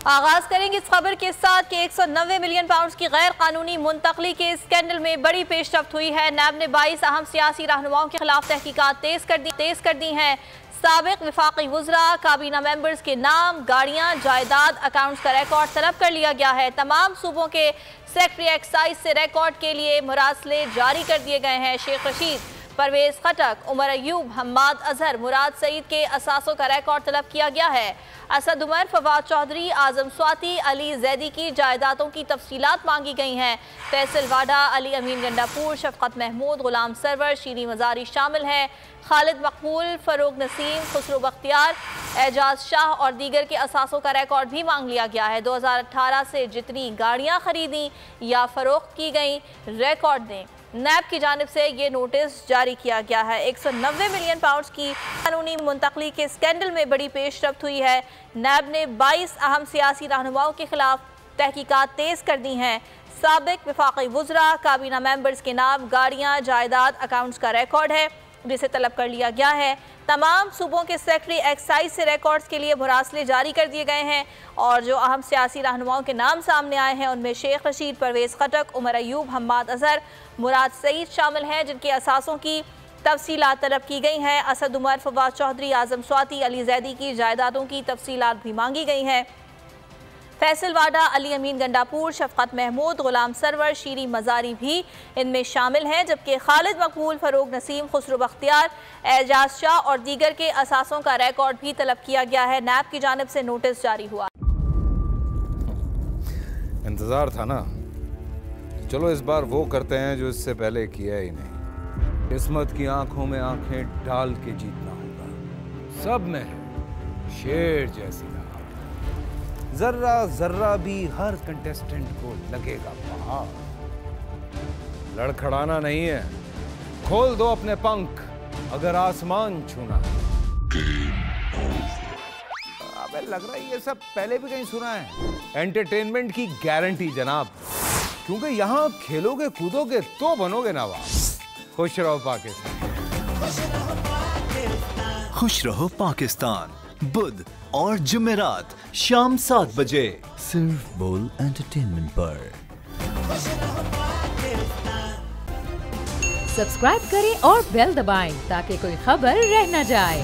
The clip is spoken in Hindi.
आगाज करेंगे इस खबर के साथ कि 190 मिलियन पाउंड की गैर कानूनी मुंतकली के स्कैंडल में बड़ी पेशरफ्त हुई है। नैब ने 22 अहम सियासी रहनुमाओं के खिलाफ तहकीकात तेज कर दी हैं। साबिक विफाकी वुज़रा, काबीना मेंबर्स के नाम, गाड़ियां, जायदाद, अकाउंट्स का रिकॉर्ड तलब कर लिया गया है। तमाम सूबों के सेक्रेटरी एक्साइज से रिकॉर्ड के लिए मुरासले जारी कर दिए गए हैं। शेख रशीद, परवेज खटक, उमर अयूब, हम्माद अजहर, मुराद सईद के असासों का रिकॉर्ड तलब किया गया है। असद उमर, फवाद चौधरी, आजम स्वाति, अली जैदी की जायदादों की तफसीलात मांगी गई हैं। फैसल वाडा, अली अमीन गंडापुर, शफकत महमूद, गुलाम सरवर, शीरी मजारी शामिल हैं। खालिद मकबूल, फरूक नसीम, खुसरो बख्तियार, एजाज शाह और दीगर के असासों का रिकॉर्ड भी मांग लिया गया है। 2018 से जितनी गाड़ियाँ खरीदी या फरोख्त की गई, रिकॉर्ड दें। नैब की जानिब से ये नोटिस जारी किया गया है। 190 मिलियन पाउंड की कानूनी मुंतकली के स्कैंडल में बड़ी पेशरफ्त हुई है। नैब ने 22 अहम सियासी रहनुमाओं के खिलाफ तहकीकात तेज कर दी हैं। साबिक विफाकी वुज़रा, काबीना मेंबर्स के नाम, गाड़ियाँ, जायदाद, अकाउंट्स का रिकॉर्ड है जिसे तलब कर लिया गया है। तमाम सूबों के सेक्रेटरी एक्साइज से रिकॉर्ड्स के लिए मुरासले जारी कर दिए गए हैं और जो अहम सियासी रहनुमाओं के नाम सामने आए हैं उनमें शेख रशीद, परवेज खटक, उमर अयूब, हम्माद अजहर, मुराद सईद शामिल हैं, जिनके असासों की तफसीलात तलब की गई हैं। असद उमर, फवाद चौधरी, आजम स्वाति, अली जैदी की जायदादों की तफसीलात भी मांगी गई हैं। फैसल वाडा, अली अमीन गंडापुर, शफकत महमूद, गुलाम सरवर, शीरी मजारी भी इनमें शामिल हैं, जबकि खालिद मकबूल, फरूक नसीम, खुसरो बख्तियार, एजाज शाह और दीगर के असासों का रिकॉर्ड भी तलब किया गया है। नैब की जानिब से नोटिस जारी हुआ। इंतजार था ना, चलो इस बार वो करते हैं जो इससे पहले किया ही नहीं। किस्मत की आंखों में आंखें डाल के जीतना होगा। सब में है शेर जैसी राह, जर्रा जर्रा भी हर कंटेस्टेंट को लगेगा पहाड़। लड़खड़ाना नहीं है, खोल दो अपने पंख अगर आसमान छूना है। अबे लग रहा है ये सब पहले भी कहीं सुना है। एंटरटेनमेंट की गारंटी जनाब, क्योंकि यहाँ खेलोगे कूदोगे तो बनोगे नवाब। खुश रहो पाकिस्तान। खुश रहो पाकिस्तान, बुध और जुमेरात शाम 7 बजे सिर्फ बोल एंटरटेनमेंट पर। सब्सक्राइब करें और बेल दबाएं ताकि कोई खबर रह न जाए।